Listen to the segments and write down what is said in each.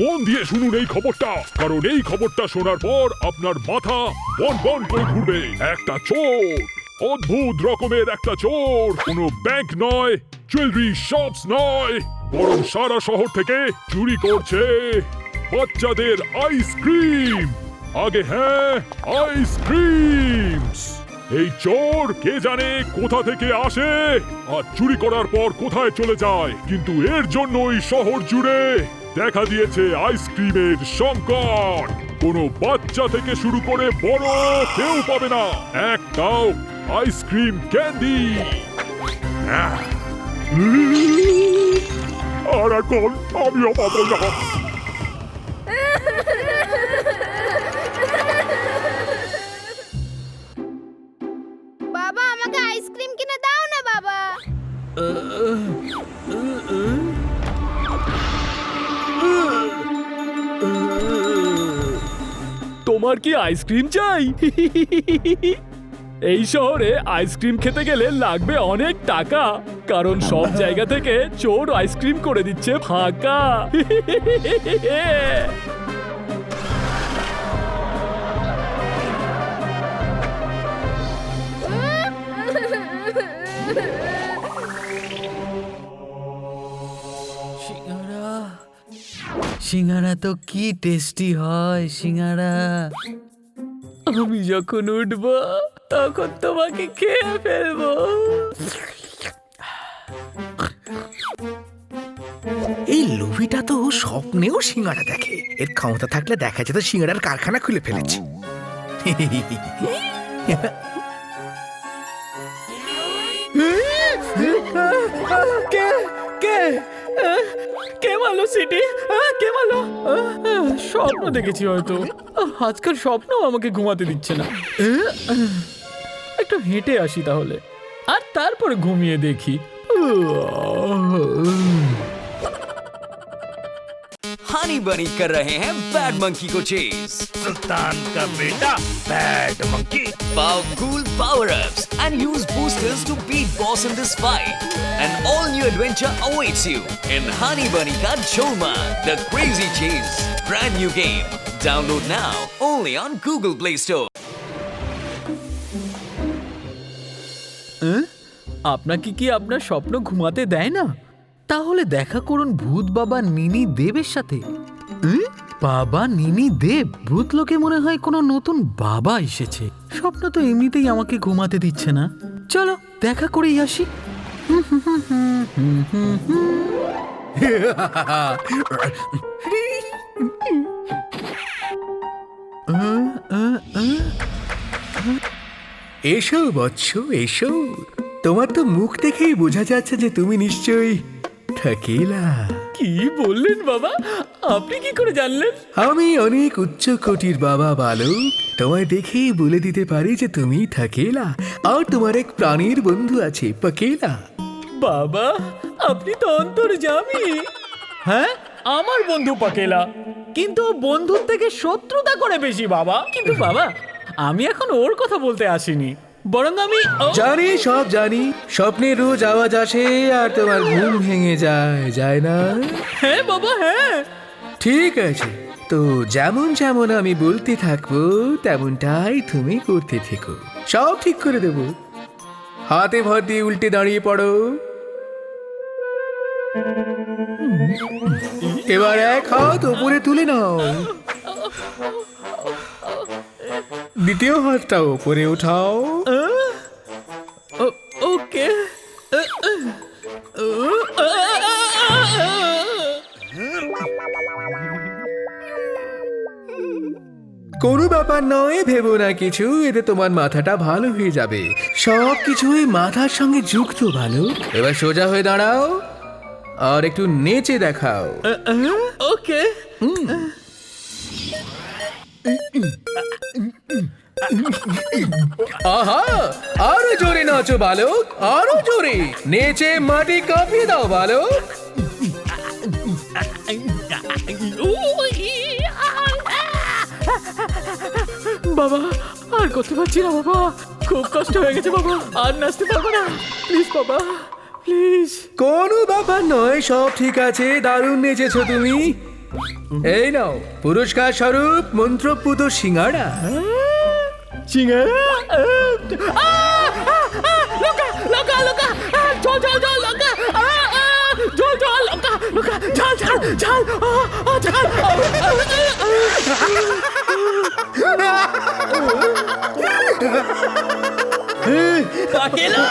মন দিয়ে শুনুন এই খবরটা, কারণ এই খবরটা শোনার পর আপনার মাথা বন বন করে ঘুরবে। একটা চোর, অদ্ভুত রকমের একটা চোর, কোনো ব্যাংক নয়, জুয়েলারি শপস নয়, বরং সারা শহর থেকে চুরি করছে বাচ্চাদের আইসক্রিম। আগে হ্যাঁ, আইসক্রিম। এই চোর কে জানে কোথা থেকে আসে আর চুরি করার পর কোথায় চলে যায়, কিন্তু এর জন্যই শহর জুড়ে দেখা দিয়েছে আইসক্রিমের সংকট। কোনো বাচ্চা থেকে শুরু করে বড় কেউ পাবে না একটাও আইসক্রিম ক্যান্ডি। আর এখন আমিও পাবো না। বাবা, আমাকে আইসক্রিম কিনে দাও না বাবা। তোমার কি আইসক্রিম চাই? এই শহরে আইসক্রিম খেতে গেলে লাগবে অনেক টাকা, কারণ সব জায়গা থেকে চোর আইসক্রিম করে দিচ্ছে ফাঁকা। সিঙ্গারা তো কি টেস্টি হয় সিঙ্গারা। আমি যখন উঠবো তখন তোমাকে খেয়ে ফেলবো। এই লোভিটা তো স্বপ্নেও সিঙ্গারা দেখে। এর ক্ষমতা থাকলে দেখা যেত সিঙ্গারার কারখানা খুলে ফেলেছে। কে কে কে মারলো সিটি? কে মারলো? স্বপ্ন দেখেছি হয়তো। আজকাল স্বপ্ন আমাকে ঘুমাতে দিচ্ছে না। একটু হেঁটে আসি তাহলে, আর তারপরে ঘুমিয়ে দেখি। हनी बनी कर रहे हैं बैड मंकी को चेज। सुल्तान का बेटा bad monkey. Power cool power ups and use boosters to beat boss in this fight. An all new adventure awaits you in Honey Bunny Ka Cholma, the crazy chase. Brand new game. Download now only on Google Play Store. আপনাকে কি আপনার স্বপ্ন ঘুমাতে দেয় না? তাহলে দেখা করুন ভূত বাবা নিনি দেবের সাথে। বাবা নিনি দেব, ভূত লোকে মনে হয় কোনো নতুন বাবা এসেছে। স্বপ্ন তো এমনিতেই আমাকে ঘুমাতে দিচ্ছে না। চলো দেখা করেই আসি। এসো বৎস, এসো। তোমার তো মুখ দেখেই বোঝা যাচ্ছে যে তুমি নিশ্চয়ই ঠাকিলা। কি বললেন বাবা? আপনি কি করে জানলেন? আমি অনেক উচ্চ কোটির বাবা বালক, তোমায় দেখেই বলে দিতে পারি যে তুমি ঠাকিলা, আর তোমার এক প্রাণীর বন্ধু আছে পকেলা। বাবা, আপনি তো অন্তর্যামী। হ্যাঁ, আমার বন্ধু পাকেলা, কিন্তু ও বন্ধুর থেকে শত্রুতা করে বেশি বাবা। কিন্তু বাবা, আমি এখন ওর কথা বলতে আসিনি, বরং আমি জানি, সব জানি। স্বপ্নে রোজ আওয়াজ আসে আর তোমার ঘুম ভেঙে যায়, যায় না? হ্যাঁ বাবা, হ্যাঁ। ঠিক আছে, তো যেমন যেমন আমি বলতে থাকবো তেমনটাই তুমি করতে থেকো। সব ঠিক করে দেব। হাতে ভর দিয়ে উল্টে দাঁড়িয়ে পড়ো। এবার এক হাত উপরে তুলে নাও, দ্বিতীয় হাতটা উপরে উঠাও। ওকে। কোনো ব্যাপার নয়, ভেবো না কিছু, এতে তোমার মাথাটা ভালো হয়ে যাবে। সব কিছুই মাথার সঙ্গে যুক্ত ভালো। এবার সোজা হয়ে দাঁড়াও আর একটু নেচে দেখাও। ওকে। আহা, আরো জোরে নাচো বালক, আরো জোরে নেচে মাটি কাঁপিয়ে দাও বালক। বাবা, আর করতে পারছি না বাবা, খুব কষ্ট হয়ে গেছে বাবা, আর নাচতে পারবো না। প্লিজ বাবা, প্লিজ। কোনো ব্যাপার নয়, সব ঠিক আছে। দারুণ নেচেছো তুমি। এই নাও পুরস্কার স্বরূপ মন্ত্রপুত সিঙ্গাড়া। সিঙ্গারা লঙ্কা লঙ্কা লঙ্কা ঝাল ঝাল ঝাল লঙ্কা ঝাল ঝাল লঙ্কা লঙ্কা ঝাল ঝাল ঝাল ঝাল কাকেলা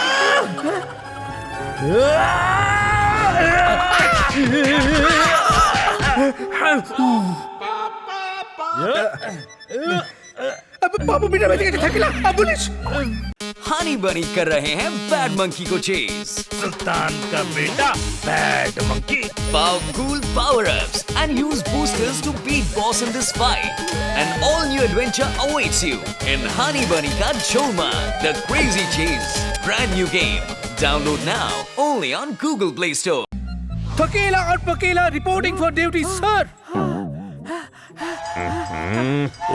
बाबू बिना बैठे के थकेला अब पुलिस। हनी बनी कर रहे हैं बैड मंकी को चेज। सुल्तान का बेटा bad monkey. Powerful power-ups and use boosters to beat boss in this fight. An all-new adventure awaits you in Honey Bunny Ka Choma, The Crazy Chase. Brand new game. Download now only on Google Play Store. थकेला और पकेला reporting for duty sir.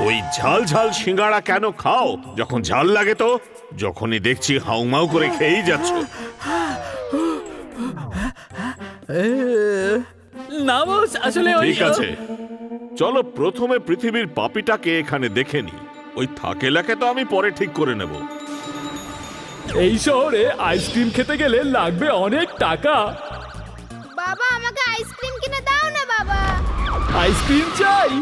ওই ঝাল ঝাল সিঙ্গাড়া কেন খাও? যখন ঝাল লাগে তো, যখনই দেখছি হাউমাউ করে খেয়েই যাচ্ছ। না বস, আসলে ওই ঠিক আছে, চলো প্রথমে পৃথিবীর পাপিটাকে এখানে দেখে নি। ওই থাকেলাকে তো আমি পরে ঠিক করে নেব। এই শহরে আইসক্রিম খেতে গেলে লাগবে অনেক টাকা। বাবা আমাকে আইসক্রিম কিনে দাও না বাবা। আইসক্রিম চাই?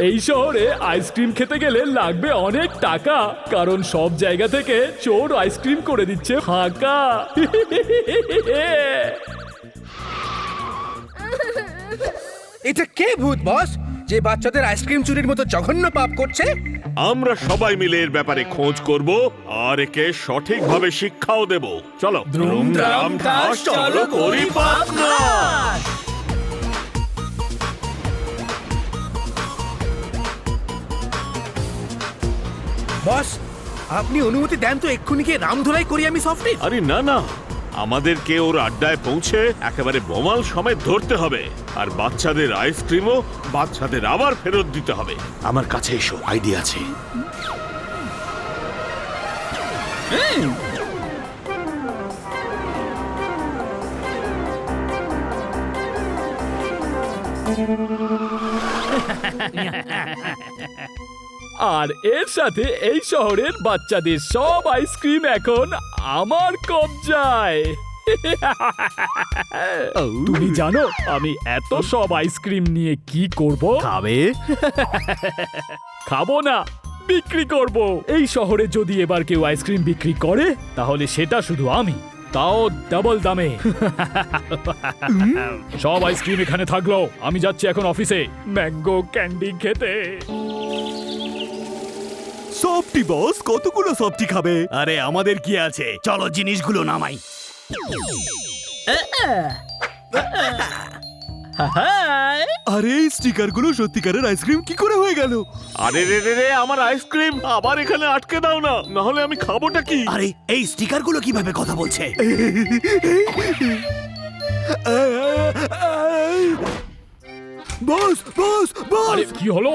এই শহরে আইসক্রিম খেতে গেলে লাগবে অনেক টাকা, কারণ সব জায়গা থেকে চোর আইসক্রিম করে দিচ্ছে ফাঁকা। এটা কে ভূত বস যে বাচ্চাদের আইসক্রিম চুরির মতো জঘন্য পাপ করছে? আমরা সবাই মিলে এর ব্যাপারে খোঁজ করব আর একে সঠিকভাবে শিক্ষাও দেব। চলো ধুমধাম ঠাস চলো করি পাপনাশ। বস আপনি অনুমতি দেন তো এক্ষুনি গিয়ে রামধোলাই করি আমি সফটে। আরে না না, আমাদেরকে ওর আড্ডায় পৌঁছে একেবারে বোমাল সমেত ধরতে হবে, আর বাচ্চাদের আইসক্রিমও বাচ্চাদের আবার ফেরত দিতে হবে। আমার কাছে এসো, আইডিয়া আছে। আর এর সাথে এই শহরের বাচ্চাদের সব আইসক্রিম এখন আমার কবজায়। তুমি জানো আমি এত সব আইসক্রিম নিয়ে কি করব? খাবে? খাবো না, বিক্রি করব। এই শহরে যদি এবার কেউ আইসক্রিম বিক্রি করে তাহলে সেটা শুধু আমি, তাও ডাবল দামে। সব আইসক্রিম এখানে থাকলো, আমি যাচ্ছি এখন অফিসে ম্যাঙ্গো ক্যান্ডি খেতে। সফটি বস, কতগুলো সফটি খাবে? আরে আমাদের কি আছে, চলো জিনিসগুলো নামাই। আরে এই স্টিকারগুলো সত্যিকারের আইসক্রিম কি করে হয়ে গেল? আরে রে রে রে, আমার আইসক্রিম আবার এখানে আটকে দাও না, না হলে আমি খাবোটা কি? আরে এই স্টিকারগুলো কিভাবে কথা বলছে? বস বস আরে বস কি হলো?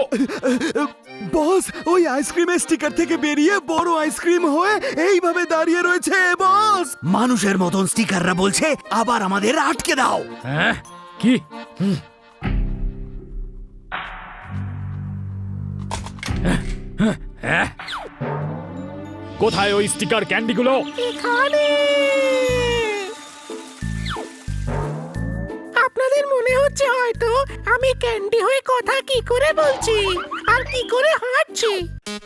বস, ওই আইসক্রিমের স্টিকার থেকে বেরিয়ে বড় আইসক্রিম হয়ে এইভাবে দাঁড়িয়ে রয়েছে বস। মানুষের মতন স্টিকাররা বলছে আবার আমাদের আটকে দাও। হ্যাঁ কি? কোথায় ওই স্টিকার ক্যান্ডিগুলো? আপনাদের মনে হচ্ছে হয়তো আমি ক্যান্ডি হয়ে কথা কি করে বলছি আর কি করে হাঁটছি।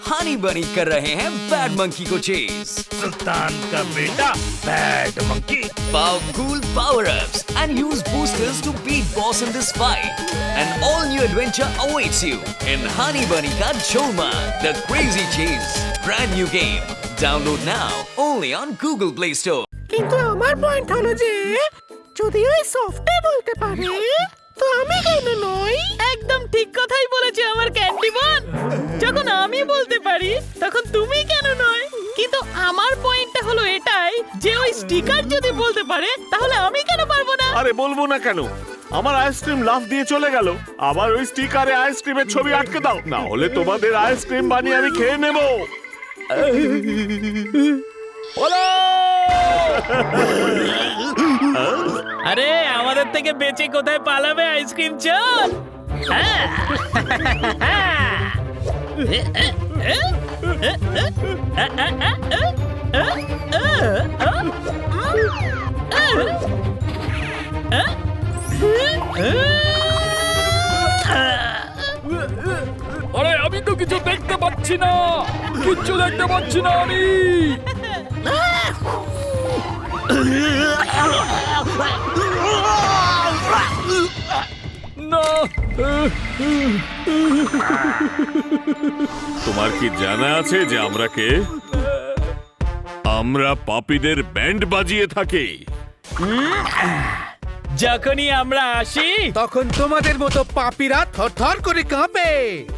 हनी बनी कर रहे हैं बैड मंकी को चेज। सुल्तान का बेटा bad monkey. Powerful power-ups and use boosters to beat boss in this fight. An all-new adventure awaits you in Honey Bunny Ka Choma, The Crazy Chase. Brand new game. Download now only on Google Play Store. কিন্তু আমার point হলো যে যদি ওই সফটে বলতে পারে তো আমি কেন নই? একদম ঠিক কথাই বলেছে আমার ক্যান্ডি বোন। যখন আমি বলতে পারি তখন তুমি কেন নয়? কিন্তু আমার পয়েন্টটা হলো এটাই যে ওই স্টিকার যদি বলতে পারে তাহলে আমি কেন পারবো না? আরে বলবো না কেন, আমার আইসক্রিম লাফ দিয়ে চলে গেল। আবার ওই স্টিকারে আইসক্রিমের ছবি আটকে দাও, না হলে তোমাদের আইসক্রিম বানিয়ে আমি খেয়ে নেব। আরে আমাদের থেকে বেঁচে কোথায় পালাবে আইসক্রিম চোর? হ্যাঁ। আরে আমি তো কিছু দেখতে পাচ্ছি না, কিচ্ছু দেখতে পাচ্ছি না আমি। না, তোমার কি জানা আছে যে আমরা কে? আমরা পাপীদের ব্যান্ড বাজিয়ে থাকি। যখনই আমরা আসি তখন তোমাদের মতো পাপীরা থরথর করে কাঁপে।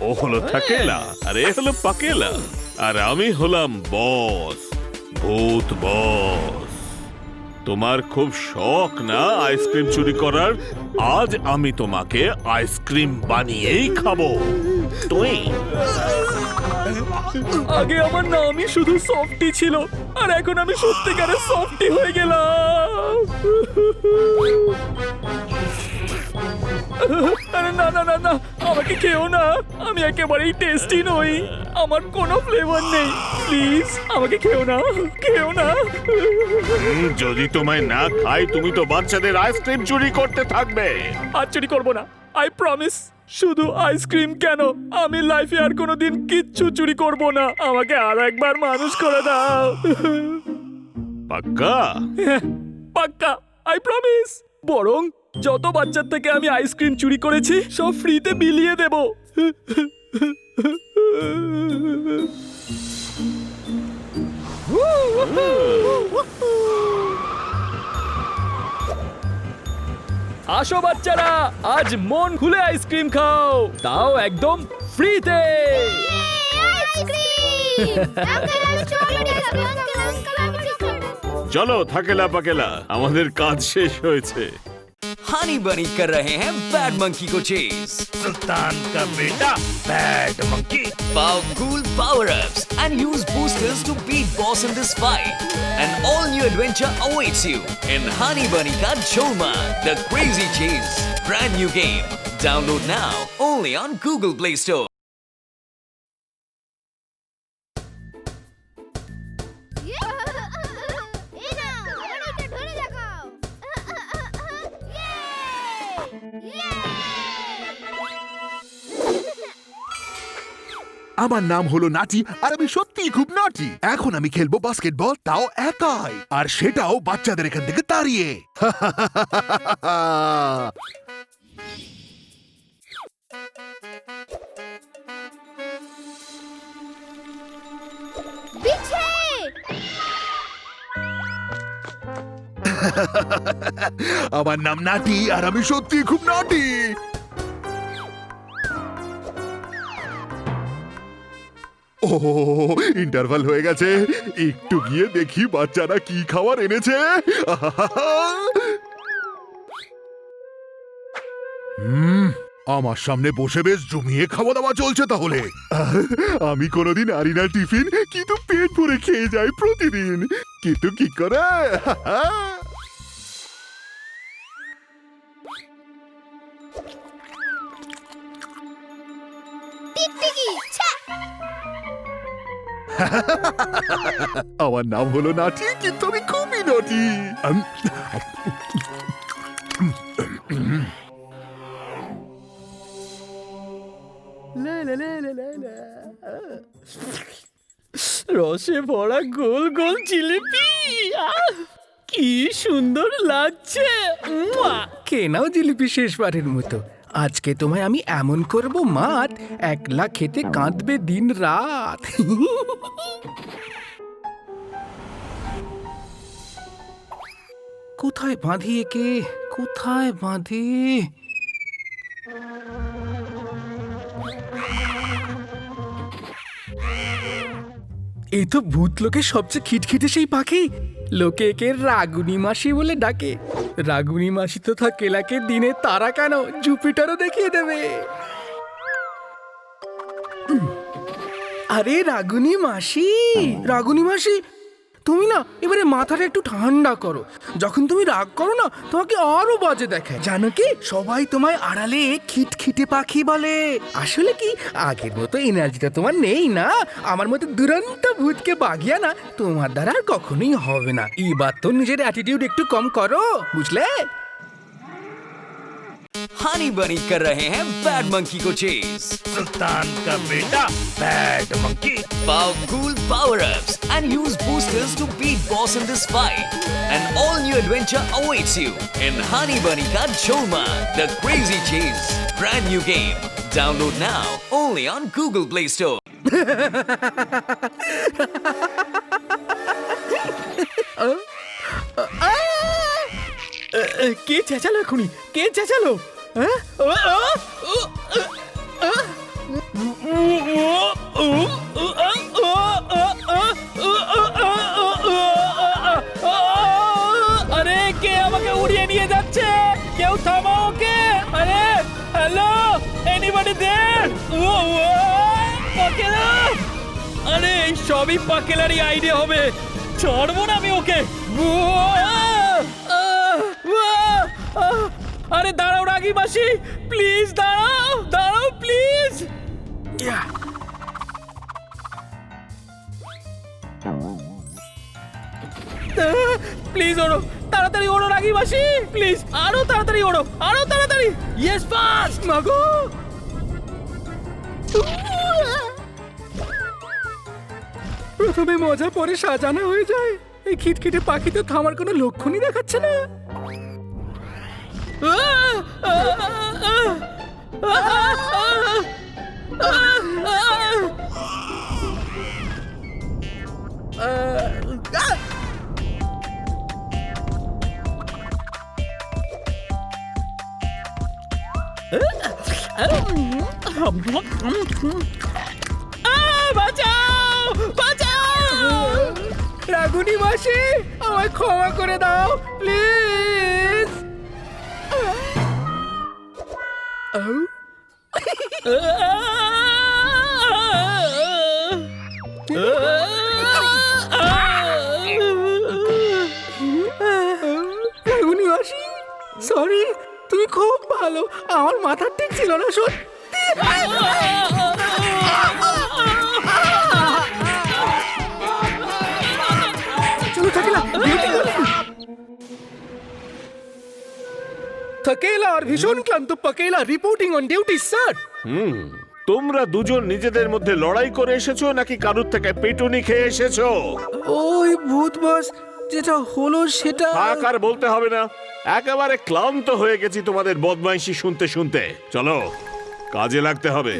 ও হলো থাকেলা আর এ হলো পাকেলা, আর আমি হলাম বস, ভূত বস। তোমার খুব শখ না আইসক্রিম চুরি করার? আজ আমি তোমাকে আইসক্রিম বানিয়েই খাবো। তুই আগে আমার নামই শুধু সফটি ছিল, আর এখন আমি সত্যিকারের সফটি হয়ে গেলাম। আরে না না না না, আমাকে খেও না, আমি একেবারেই টেস্টি নই, আমার কোনো ফ্লেভার নেই। প্লিজ আমাকে খেও না, খেও না। যদি তোমায় না খাই তুমি তো বাচ্চাদের আইসক্রিম চুরি করতে থাকবে। আর চুরি করবো না, আই প্রমিস। শুধু আইসক্রিম কেন, আমি লাইফে আর কোনোদিন কিচ্ছু চুরি করব না। আমাকে আর একবার মানুষ করে দাও। পাক্কা? পাক্কা, আই প্রমিস। বরং যত বাচ্চার থেকে আমি আইসক্রিম চুরি করেছি সব ফ্রিতে বিলিয়ে দেব। আসো বাচ্চারা, আজ মন খুলে আইসক্রিম খাও, তাও একদম ফ্রিতে। চলো থাকেলা পাকেলা, আমাদের কাজ শেষ হয়েছে। हनी बनी कर रहे हैं बैड मंकी को चेज। सुल्तान का बेटा bad monkey. Powerful power-ups and use boosters to beat boss in this fight. An all-new adventure awaits you in Honey Bunny Ka Jholmaan, The Crazy Chase. Brand new game. Download now only on Google Play Store. আমার নাম হলো নাটি, আর আমি সত্যিই খুব নাটি। এখন আমি খেলবো basketball, তাও একাই, আর সেটাও বাচ্চাদের এখান থেকে তাড়িয়ে। আমার নাম নাটি, আর আমি সত্যিই খুব নাটি। ও, ইন্টারভাল হয়ে গেছে, একটু গিয়ে দেখি বাচ্চারা কি খাবার এনেছে। আমার সামনে বসে বেশ জমিয়ে খাওয়া দাওয়া চলছে তাহলে। আমি কোনোদিন আরি না টিফিন, কিন্তু পেট ভরে খেয়ে যাই প্রতিদিন। কিন্তু কি করে? আমার নাম হলো নাটি, কিন্তু আমি খুবই নটি। রসে ভরা গোল গোল জিলিপি, কি সুন্দর লাগছে। কে নাও জিলিপি শেষবারের মতো। আজকে তোমায় আমি এমন করব মাত, একলা খেতে কাঁদবে দিন রাত। কোথায় বাঁধি একে, কোথায় বাঁধি? এই তো ভূত লোকের সবচেয়ে খিটখিটে সেই পাখি। লোকে একে রাগুনি মাসি বলে ডাকে। রাগুনি মাসি তো থাকেলাকে দিনে তারা কেন, জুপিটারও দেখিয়ে দেবে। আরে রাগুনি মাসি, রাগুনি মাসি, তুমি না এবারে মাথাটা একটু ঠান্ডা করো। যখন তুমি রাগ করো না তোমাকে আরো বাজে দেখায়। জানো কি, সবাই তোমায় আড়ালে খিটখিটে পাখি বলে। আসলে কি আগের মতো এনার্জিটা তোমার নেই না। আমার মতো দুরন্ত ভূতকে বাগিয়া না তোমার দ্বারা আর কখনোই হবে না। এবার তো নিজের অ্যাটিটিউড একটু কম করো, বুঝলে? हनी बनी कर रहे हैं बैड मंकी को चेज। सुल्तान का बेटा bad monkey. Powerful power-ups and use boosters to beat boss in this fight. An all-new adventure awaits you in Honey Bunny Ka Jholmaan, The Crazy Chase. Brand new game. Download now only on Google Play Store. কে চেঁচালো এখনই? কে চেঁচালো? হ্যাঁ? আরে কে আমাকে উড়িয়ে নিয়ে যাচ্ছে? কেউ থামাও ওকে! আরে হ্যালো, এনিবডি দেয়ার? পাকেলা! আরে এই সবই পাকেলারই আইডিয়া হবে। ছাড়বো না আমি ওকে। আরে দাঁড়াও রাগী মাসি, প্লিজ দাঁড়াও, দাঁড়াও প্লিজ। প্লিজ ওড়ো, তাড়াতাড়ি ওড়ো রাগী মাসি, প্লিজ আরো তাড়াতাড়ি ওড়ো, আরো তাড়াতাড়ি। ইয়েস ফাস্ট মাগো। প্রথমে মজা পরে সাজানো হয়ে যায়। এই খিটখিটে পাখি তো থামার কোনো লক্ষণই দেখাচ্ছে না। বাঁচাও, বাঁচাও! রাগুনি মাসি, আমায় ক্ষমা করে দাও প্লিজ। রাগুনি মাসি, সরি, তুমি খুব ভালো। আমার মাথা ঠিক ছিল না সত্যি। চলো থাকেলা, থাকেলা আর ভীষণ ক্লান্ত পাকেলা রিপোর্টিং অন ডিউটি স্যার। তোমরা দুজন নিজেদের মধ্যে লড়াই করে এসেছো নাকি কারুর থেকে পেটুনি খেয়ে এসেছো? ওই ভূত বস যেটা হলো সেটা। থাক, আর বলতে হবে না। একেবারে ক্লান্ত হয়ে গেছি তোমাদের বদমাইশি শুনতে শুনতে। চলো কাজে লাগতে হবে।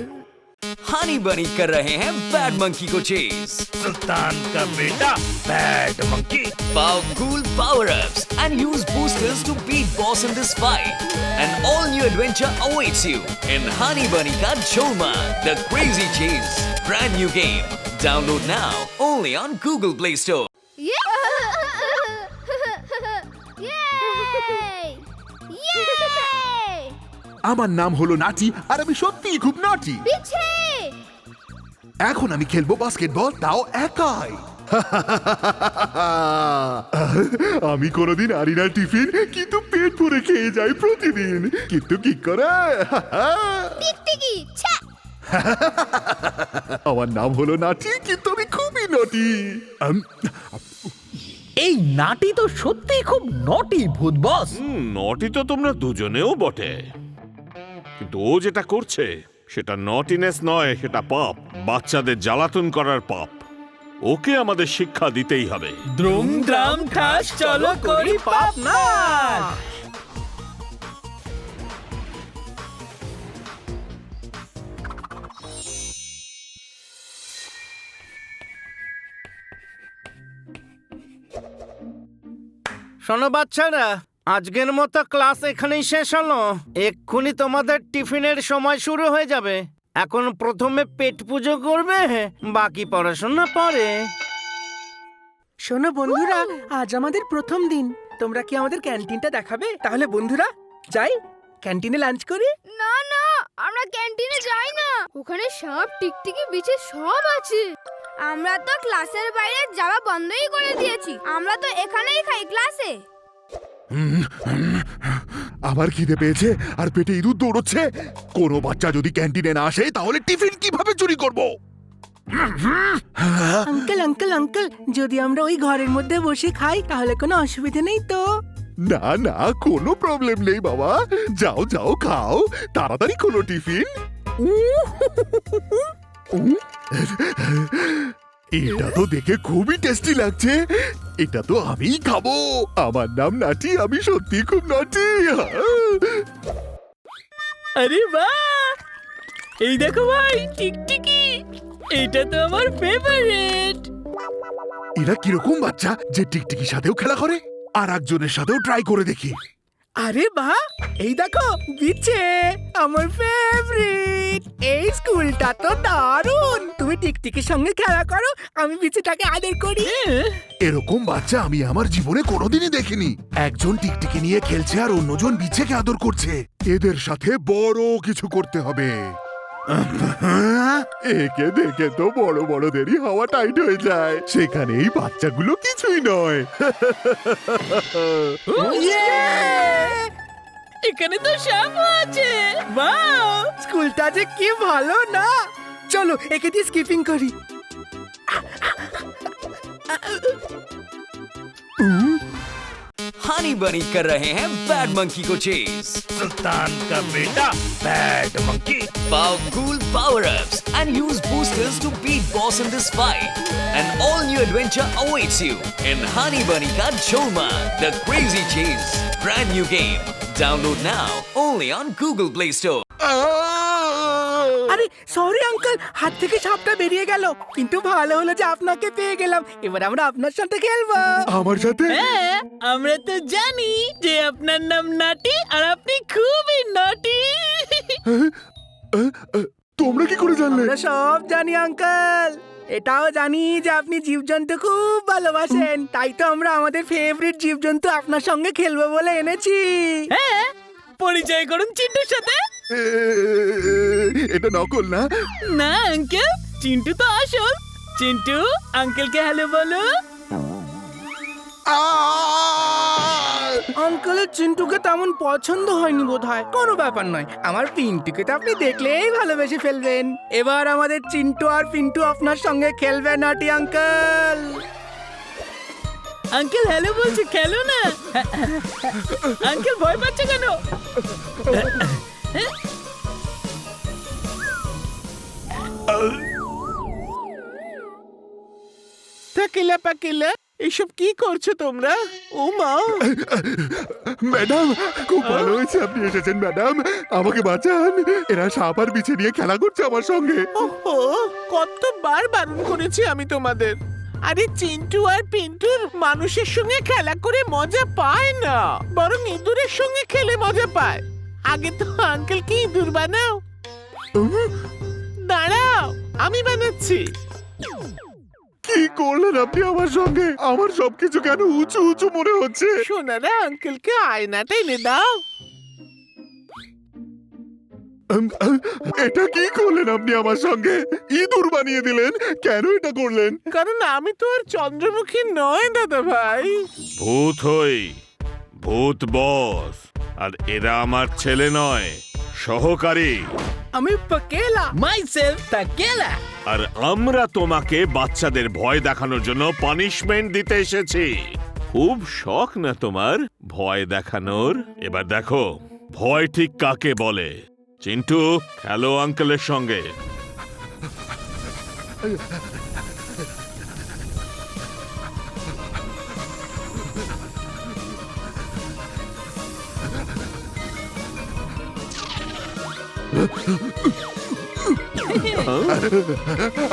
हनी बनी कर रहे हैं बैड मंकी को चेज। सुल्तान का बेटा bad monkey. Powerful power-ups and use boosters to beat boss in this fight. An all-new adventure awaits you in Honey Bunny Ka Jholmaan, The Crazy Chase. Brand new game. Download now only on Google Play Store. Yay! Yay! আমার নাম হলো নাটি আর আমি সত্যিই খুব নাটি। পিছে! এখন আমি খেলবো বাস্কেটবল, তাও একাই। আমি কোনোদিন আনি না টিফিন, কিন্তু পেট ভরে খেয়ে যাই প্রতিদিন। কিন্তু কি করে? টিকটিকি! ছ্যা! আমার নাম হলো নাটি, কিন্তু আমি খুবই নটি। এই নাটি তো সত্যিই খুব নটি ভূত বস। নটি তো তোমরা দুজনেও বটে, কিন্তু ও যেটা করছে সেটা নটিনেস নয়, সেটা পাপ। বাচ্চাদের জ্বালাতন করার পাপ। ওকে আমাদের শিক্ষা দিতেই হবে। দ্রুম দ্রাম ঠাস চলো করি পাপ না। শোনো বাচ্চারা, আজকের মতো ক্লাস এখানেই শেষ হলো। এক্ষুনি তোমাদের টিফিনের সময় শুরু হয়ে যাবে। এখন প্রথমে পেট পুজো করবে, বাকি পড়াশোনা পরে। শোনো বন্ধুরা, আজ আমাদের প্রথম দিন। তোমরা কি আমাদের ক্যান্টিনটা দেখাবে? তাহলে বন্ধুরা যাই ক্যান্টিনে লাঞ্চ করি। না না, আমরা ক্যান্টিনে যাই না। ওখানে সাপ, টিকটিকি, বিছে সব আছে। আমরা তো ক্লাসের বাইরে যাওয়া বন্ধই করে দিয়েছি। আমরা তো এখানেই খাই ক্লাসে। আমার খিদে পেয়েছে আর পেটে ইঁদুর দৌড়চ্ছে। কোনো বাচ্চা যদি ক্যান্টিনে না আসে তাহলে টিফিন কিভাবে চুরি করব? আঙ্কেল আঙ্কেল আঙ্কেল, যদি আমরা ওই ঘরের মধ্যে বসে খাই তাহলে কোনো অসুবিধা নেই তো? না না, কোনো প্রবলেম নেই বাবা। যাও যাও, খাও তাড়াতাড়ি খোলো টিফিন। এটা তো দেখে খুবই টেস্টি লাগছে। এটা তো আমিই খাবো। আমার নাম নাটি, আমি সত্যি খুব নাটি। আরে বাহ, এই দেখো ভাই টিকটিকি, এটা তো আমার ফেভারিট। এরা কিরকম বাচ্চা যে টিকটিকির সাথেও খেলা করে? আর একজনের সাথেও ট্রাই করে দেখি। আরে বাহ, এই দেখো বিচ্ছে, আমার ফেভারিট। এই স্কুলটা তো দারুণ। তুমি টিকটিকির সঙ্গে খেলা করো, আমি বিচ্ছেটাকে আদর করি। এরকম বাচ্চা আমি আমার জীবনে কোনোদিনই দেখিনি। একজন টিকটিকি নিয়ে খেলছে আর অন্যজন বিছেকে আদর করছে। এদের সাথে বড় কিছু করতে হবে। একে দেখে তো বড় বড়দেরই হাওয়া টাইট হয়ে যায়। সেখানে এই বাচ্চাগুলো কিছুই নয়। এখানে তো সাপ আছে। বাহ, স্কুলটা যে কি ভালো না। চলো একে দিয়ে স্কিপিং করি। हनी बनी कर रहे हैं बैड मंकी को चेज। सुल्तान का बेटा bad monkey. Powerful power-ups and use boosters to beat boss in this fight. An all-new adventure awaits you in Honey Bunny Ka Cholma, The Crazy Chase. Brand new game. Download now only on Google Play Store. আরে sorry uncle, হাত থেকে সাপটা বেরিয়ে গেল। কিন্তু ভালো হলো যে আপনাকে পেয়ে গেলাম। এবার আমরা আপনার সাথে খেলবো। আমার সাথে? হ্যাঁ, আমরা তো জানি যে আপনার নাম নাটি আর আপনি খুবই নাটি। তোমরা কি করে জানলে? আমরা সব জানি আঙ্কেল। এটাও জানি যে আপনি জীবজন্তু খুব ভালোবাসেন। তাই তো আমরা আমাদের ফেভারিট জীবজন্তু আপনার সঙ্গে খেলবো বলে এনেছি। হ্যাঁ, পরিচয় করুন চিন্টুর সাথে। এটা নকল না? না আঙ্কেল, চিন্টু তো আসল। চিন্টু, আঙ্কেলকে হ্যালো বলো। আঙ্কেলের চিন্টুকে তেমন পছন্দ হয়নি বোধহয়। কোনো ব্যাপার নয়, আমার পিন্টুকে তো আপনি দেখলেই ভালোবেসে ফেলবেন। এবার আমাদের চিন্টু আর পিন্টু আপনার সঙ্গে খেলবে নাটি আঙ্কেল। আঙ্কেল হ্যালো বলছি, খেলো না। আঙ্কেল ভয় পাচ্ছে কেন? পাকিলা পাকিলা, এইসব কি করছো তোমরা? ও মা! ম্যাডাম, খুব ভালো হয়েছে আপনি এসেছেন ম্যাডাম। আমাকে বাঁচান। এরা সাপ আর বিছে নিয়ে খেলা করছে আমার সঙ্গে। ওহো, কতবার বারণ করেছি আমি তোমাদের। আরে চিন্টু আর পিন্টুর মানুষের সঙ্গে খেলা করে মজা পায় না, বরং ইঁদুরের সঙ্গে খেলে মজা পায়। আগে তো আঙ্কেলকে ইঁদুর বানাও। দাঁড়াও, আমি বানাচ্ছি। কি করলেন আপনি আমার সঙ্গে? আমার সবকিছু কেন উঁচু উঁচু মনে হচ্ছে? সোনারা, আঙ্কেলকে আয়নাটা এনে দাও। এটা কি করলেন আপনি আমার সঙ্গে? ইঁদুর বানিয়ে দিলেন। কেন এটা করলেন? কারণ আমি তো আর চন্দ্রমুখী নয় দাদা ভাই। ভূত হই, ভূত বস। আর এরা আমার ছেলে নয়, সহকারী। আমি পাকেলা। মাইসেলফ তাকেলা। আর আমরা তোমাকে বাচ্চাদের ভয় দেখানোর জন্য পানিশমেন্ট দিতে এসেছি। খুব শখ না তোমার ভয় দেখানোর? এবার দেখো ভয় ঠিক কাকে বলে। চিন্টু, খেলো আঙ্কেলের সঙ্গে।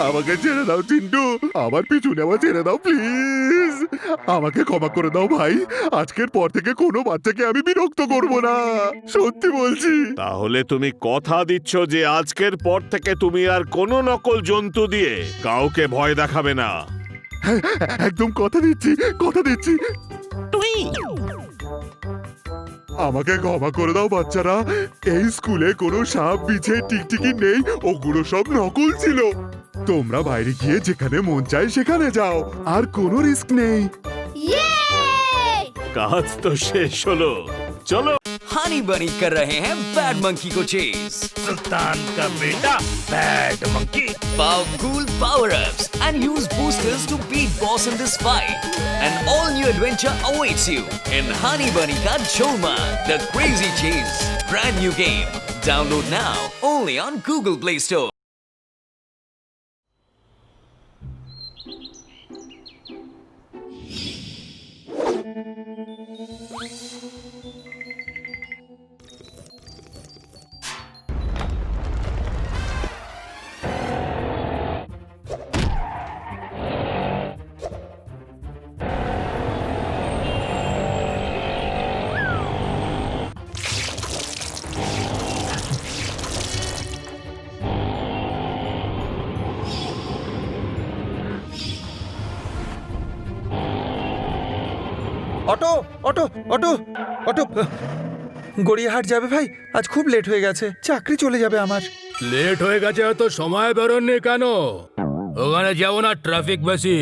আমাকে ছেড়ে দাও চিন্টু, আমার পিছু নেওয়া ছেড়ে দাও প্লিজ। আমাকে ক্ষমা করে দাও ভাই। আজকের পর থেকে কোনো বাচ্চাকে আমি বিরক্ত করব না, সত্যি বলছি। তাহলে তুমি কথা দিচ্ছ যে আজকের পর থেকে তুমি আর কোনো নকল জন্তু দিয়ে কাউকে ভয় দেখাবে না? একদম কথা দিচ্ছি, কথা দিচ্ছি। তুই আমাকে ক্ষমা করে দাও বাচ্চারা। এই স্কুলে কোনো সাপ বিছে টিকটিকি নেই, ওগুলো সব নকল ছিল। তোমরা বাইরে গিয়ে যেখানে মন চায় সেখানে যাও, আর কোনো রিস্ক নেই। ইয়ে কাজ তো শেষ হলো, চলো। हनी बनी कर रहे हैं बैड मंकी को चेज। सुल्तान का बेटा bad monkey. Powerful power-ups and use boosters to beat boss in this fight. An all-new adventure awaits you in Honey Bunny Ka Cholma, The Crazy Chase. Brand new game. Download now only on Google Play Store. Auto auto auto auto, Gariahat যাবে ভাই, আজ খুব late হয়ে গেছে, চাকরি চলে যাবে আমার। লেট হয়ে গেছে এত সময় বেরোননি কেন? ওখানে যাবো না, ট্রাফিক বেশি।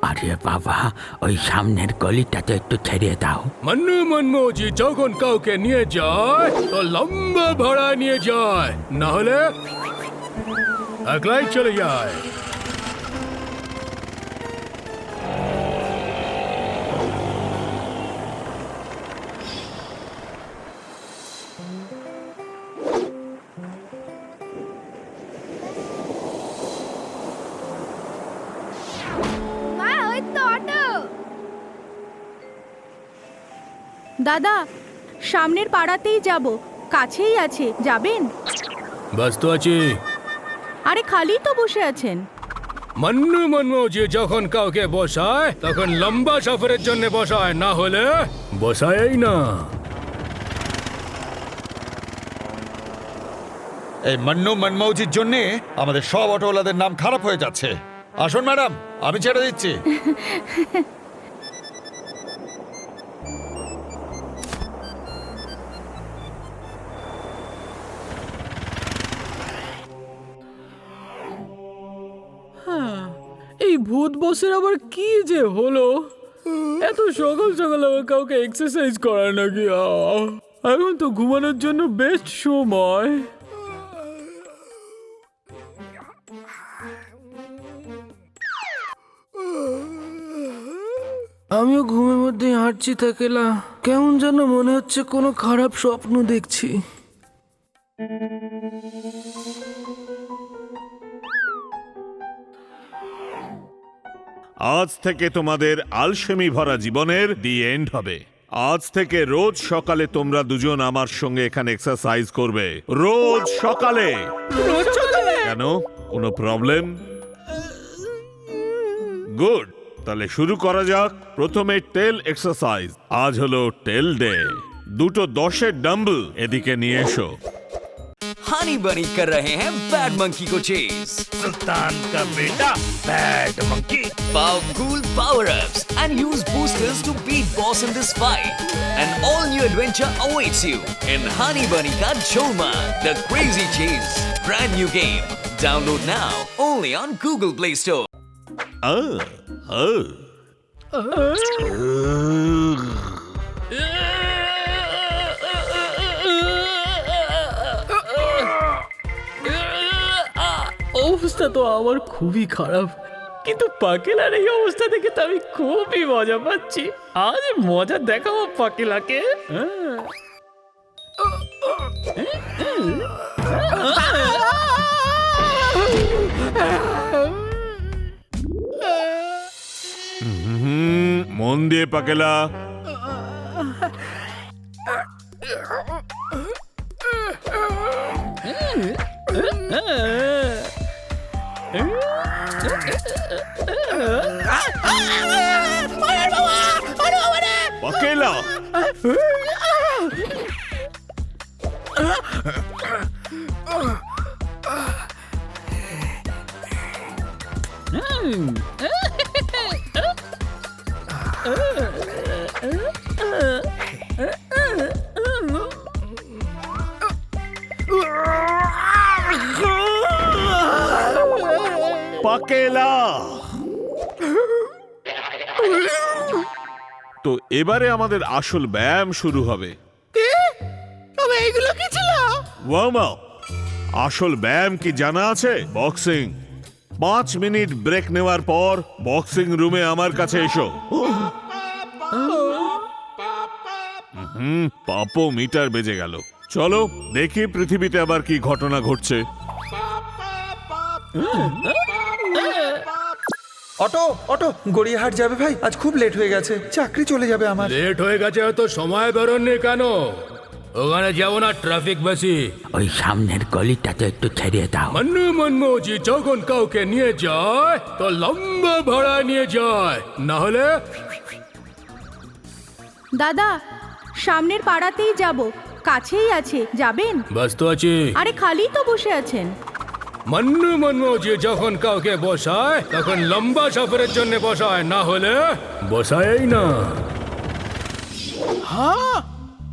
আরে বাবা, ওই সামনের গলিটাতে একটু ছেড়ে দাও। মন্নু মনমোজি যখন কাউকে নিয়ে যায় তো লম্বা ভাড়া নিয়ে যায়, না হলে একলাই চলে যায়। মা ওই তো অটো। দাদা, সামনের পাড়াতেই যাব, কাছেই আছে, যাবেন? ব্যস্ত আছি। আরে খালি তো বসে আছেন। মন্নু মনমোজি যখন কাউকে বসায় তখন লম্বা সফরের জন্য বসায়, না হলে বসায়ই না। এই মন্নু মনমৌজির জন্য আমাদের সব অটোওয়ালাদের নাম খারাপ হয়ে যাচ্ছে। আসুন ম্যাডাম, আমি ছেড়ে দিচ্ছি। এই ভূত বসের আবার কি যে হলো? এত সকাল সকাল আবার কাউকে এক্সারসাইজ করায় নাকি? এখন তো ঘুমানোর জন্য বেস্ট সময়। আমিও ঘুমের মধ্যে হাঁটছি থাকেলা, কেমন যেন মনে হচ্ছে কোনো খারাপ স্বপ্ন দেখছি। আজ থেকে তোমাদের আলসেমি ভরা জীবনের দি এন্ড হবে। আজ থেকে রোজ সকালে তোমরা দুজন আমার সঙ্গে এখানে এক্সারসাইজ করবে, রোজ সকালে। কেন, কোনো প্রবলেম? গুড, তাহলে শুরু করা যাক। প্রথমে টেল এক্সারসাইজ। আজ হলো টেল ডে। দুটো 10-এর ডাম্বল এদিকে নিয়ে এসো। हनी बनी कर रहे हैं बैड मंकी को चेज। सुल्तान का बेटा bad monkey. Powerful power-ups and use boosters to beat boss in this fight. An all-new adventure awaits you in Honey Bunny Ka Cholma, The Crazy Chase. Brand new game. Download now only on Google Play Store. অবস্থা তো আমার খুবই খারাপ, কিন্তু পাকেলার এই অবস্থা দেখে তো আমি খুবই মজা পাচ্ছি। আজ মজা দেখাবো পাকেলাকে। মন দিয়ে পাকেলা। পাকেলা, পাকেলা। তো এবারে আমাদের আসল ব্যায়াম শুরু হবে। তবে এইগুলো কি ছিল? Warm up. আসল ব্যায়াম কি জানা আছে? বক্সিং। 5 মিনিট ব্রেক নেওয়ার পর বক্সিং রুমে আমার কাছে এসো। পাপো মিটার বেজে গেল। চলো দেখি পৃথিবীতে আবার কি ঘটনা ঘটছে। অটো অটো গড়িয়াহাট যাবে ভাই, আজ খুব লেট হয়ে গেছে, চাকরি চলে যাবে আমার। লেট হয়ে গেছে হয়তো, সময় বেরোননি কেন? ওখানে যাবো না, ট্রাফিক বেশি। ওই সামনের গলিটাতে একটু ছেড়ে দাও। মন্নু মনমোজি যখন কাউকে নিয়ে যায় তো লম্বা ভাড়া নিয়ে যায়, না হলে দাদা সামনের পাড়াতেই যাব, কাছেই আছে, যাবেন? ব্যস্ত আছি। আরে খালি তো বসে আছেন। মন্নু মনমোজি যখন কাউকে বসায় তখন লম্বা সফরের জন্য বসায়, না হলে বসায় না। হ্যাঁ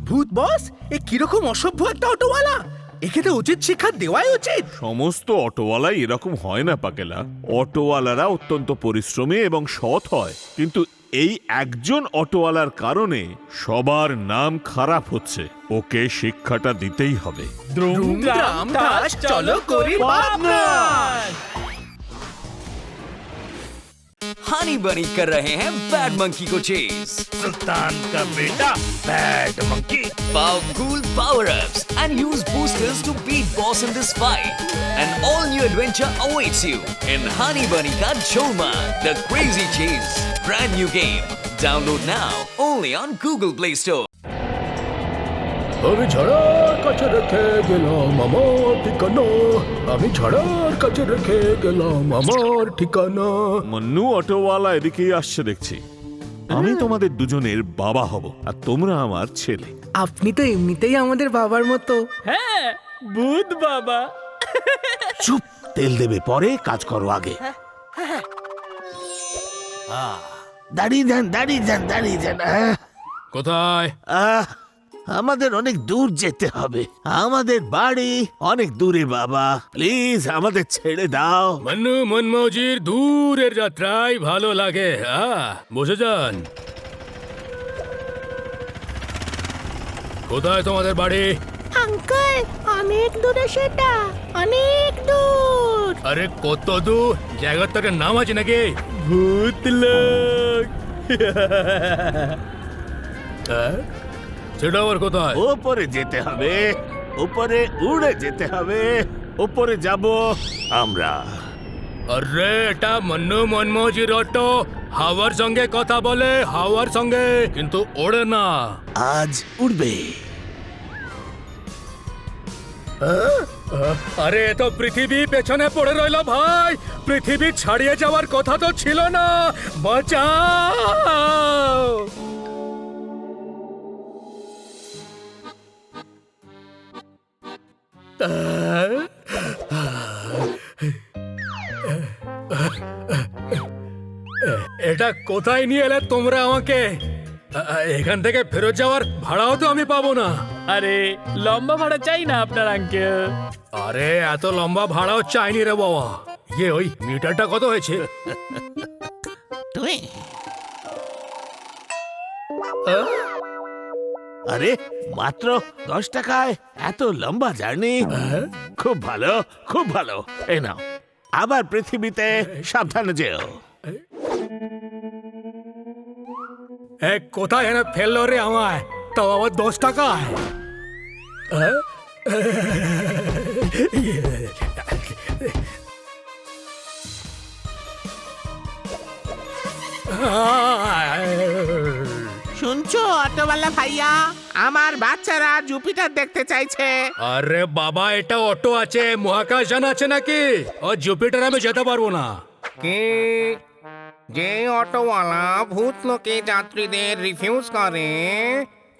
ভূত বস, এ কিরকম অসভ্য একটা অটোওয়ালা, একে তো উচিত শিক্ষা দেওয়াই উচিত। সমস্ত অটোওয়ালাই এরকম হয় না পাকেলা। অটোওয়ালারা অত্যন্ত পরিশ্রমী এবং সৎ হয়, কিন্তু এই একজন অটোওয়ালার কারণে সবার নাম খারাপ হচ্ছে। ওকে শিক্ষাটা দিতেই হবে। চলো করি বাপনাস। हनी बनी कर रहे हैं बैड मंकी को चेज। सुल्तान का बेटा bad monkey. Powerful power-ups and use boosters to beat boss in this fight. An all-new adventure awaits you in Honey Bunny Ka Cholma, The Crazy Chase. Brand new game. Download now only on Google Play Store. আমি ঝড়ার কাছে রেখে গেলাম আমার ঠিকানা, আমি ঝড়ার কাছে রেখে গেলাম আমার ঠিকানা। মন্নু অটোওয়ালা এদিকেই আসছে দেখছি। আমি তোমাদের দুজনের বাবা হব আর তোমরা আমার ছেলে। আপনি তো এমনিতেই আমাদের বাবার মতো। হ্যাঁ ভূত বাবা। চুপ, তেল দেবে পরে, কাজ করো আগে। দাঁড়িয়ে যান, দাঁড়িয়ে যান, দাঁড়িয়ে যান। কোথায়? আমাদের অনেক দূর যেতে হবে, আমাদের বাড়ি অনেক দূরে বাবা, প্লিজ আমাদের ছেড়ে দাও। মন্নু মনমোজির দূরের যাত্রায় ভালো লাগে। বসে যান। কোথায় তোমাদের বাড়ি? আঙ্কেল অনেক দূরে, সেটা অনেক দূর। আরে কত দূর? জায়গার থেকে নাম আছে নাকি? ভূত লোক। সেটা আবার কোথায়? উপরে যেতে হবে, উপরে উড়ে যেতে হবে, উপরে যাব আমরা। আরে এটা মন্নু মনমোজির অটো, হাওয়ার সঙ্গে কথা বলে, হাওয়ার সঙ্গে, কিন্তু ওড়ে না। আজ উড়বে। আরে তো পৃথিবী পেছনে পড়ে রইল ভাই, পৃথিবী ছাড়িয়ে যাওয়ার কথা তো ছিল না, বাঁচাও। এটা কোথায় নিয়ে এলে তোমরা আমাকে? এখান থেকে ফেরত যাওয়ার ভাড়াও তো আমি পাবো না। আরে লম্বা ভাড়া চাই না আপনার আঙ্কেল। আরে এত লম্বা ভাড়াও চাইনি রে বাবা। ওই মিটারটা কত হয়েছে? আরে মাত্র 10 টাকায় এত লম্বা জার্নি, খুব ভালো, খুব ভালো। এই নাও, আবার পৃথিবীতে সাবধানে যেও। কোথায় এনে ফেললো রে আমায়, তাও আবার 10 টাকায়? শুনছো অটোওয়ালা ভাইয়া, আমার বাচ্চারা জুপিটার দেখতে চাইছে। আরে বাবা, এটা অটো আছে, মহাকাশযান আছে নাকি? ও জুপিটার আমি যেতে পারবো না। কে যে অটোওয়ালা ভূত লোকে যাত্রীদের রিফিউজ করে,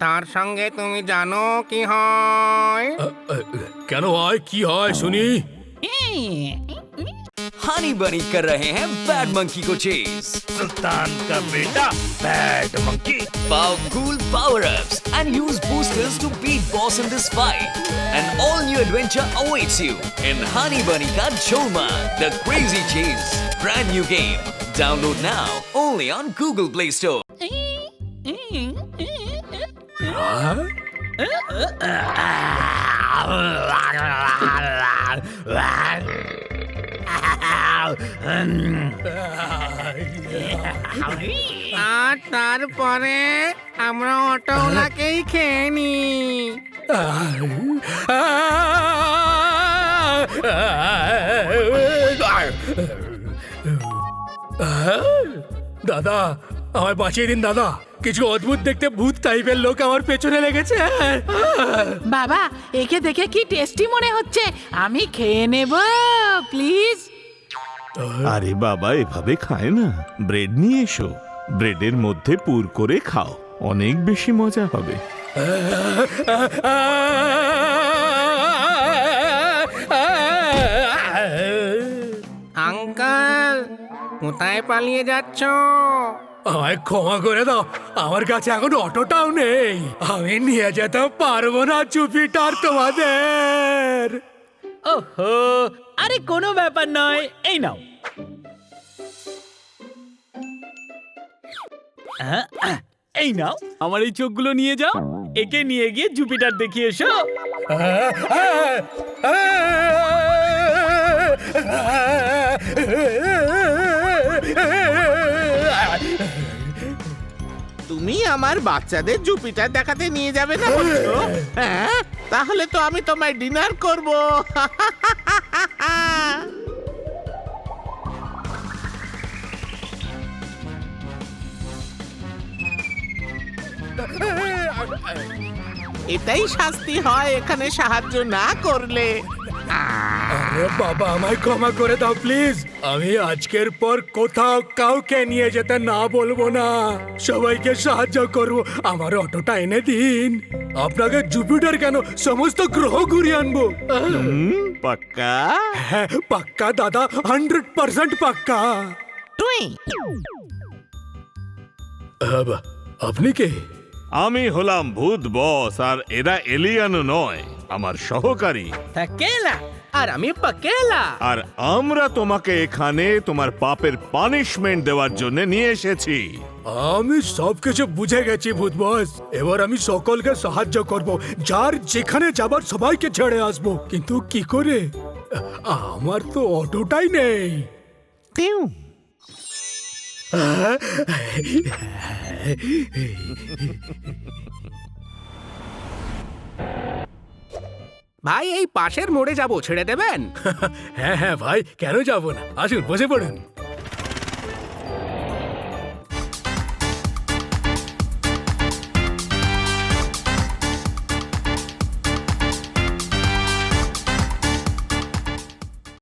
তার সঙ্গে তুমি জানো কি হয়? কেন হয়, কি হয় শুনি? हनी बनी कर रहे हैं बैड मंकी को चेज। सुल्तान का बेटा bad monkey. Powerful power-ups and use boosters to beat boss in this fight. An all-new adventure awaits you in Honey Bunny Ka Cholma, The Crazy Chase. brand new game. Download now only on Google Play Store. আর তারপরে আমরা অটোওয়ালাকেই খেয়ে নি। দাদা আমায় বাঁচিয়ে দিন দাদা, কিছু অদ্ভুত দেখতে ভূত টাইপের লোক আমার পেছনে লেগেছে। বাবা একে দেখে কি টেস্টি মনে হচ্ছে, আমি খেয়ে নেব প্লিজ। আরে বাবা, এভাবে খায় না, ব্রেড নিয়ে এসো, ব্রেডের মধ্যে পুর করে খাও, অনেক বেশি মজা হবে। আঙ্কেল কোথায় পালিয়ে যাচ্ছ? আমায় ক্ষমা করে দাও, আমার কাছে এখন অটোটাও নেই, আমি নিয়ে যেতে পারবো না জুপিটার তোমাদের। ওহো, আরে কোনো ব্যাপার নয়, এই নাও। এই নাও আমার এই চোখগুলো নিয়ে যাও, একে নিয়ে গিয়ে জুপিটার দেখিয়ে এসো। তুমি আমার বাচ্চাদের জুপিটার দেখাতে নিয়ে যাবে না বলছো? হ্যাঁ, তাহলে তো আমি তোমায় ডিনার করব। এটাই শাস্তি হয় এখানে সাহায্য না করলে। আরে বাবা, আমায় ক্ষমা করে দাও প্লিজ, আমি আজকের পর কোথাও কাউকে নিয়ে যেতে না বলবো না, সবাইকে সাহায্য করব। আমার অটোটা এনে দিন, আপনাকে জুপিটার কেন সমস্ত গ্রহ ঘুরিয়ে আনবো। পাক্কা? হ্যাঁ পাক্কা দাদা, 100% পাক্কা। আপনি কে? আমি হলাম ভূত বস, আর এরা এলিয়ানও নয়, আমার সহকারী। থাকেলা আর আমি পাকেলা। আর আমরা তোমাকে এখানে তোমার পাপের পানিশমেন্ট দেওয়ার জন্য নিয়ে এসেছি। আমি সবকিছু বুঝে গেছি ভূত বস, এবার আমি সকলকে সাহায্য করব, যার যেখানে যাবার সবাইকে ছেড়ে আসবো, কিন্তু কি করে? আমার তো অটোটাই নেই। ভাই এই পাশের মোড়ে যাব, ছেড়ে দেবেন? হ্যাঁ হ্যাঁ ভাই, কেন যাব না, আসুন বসে পড়ুন।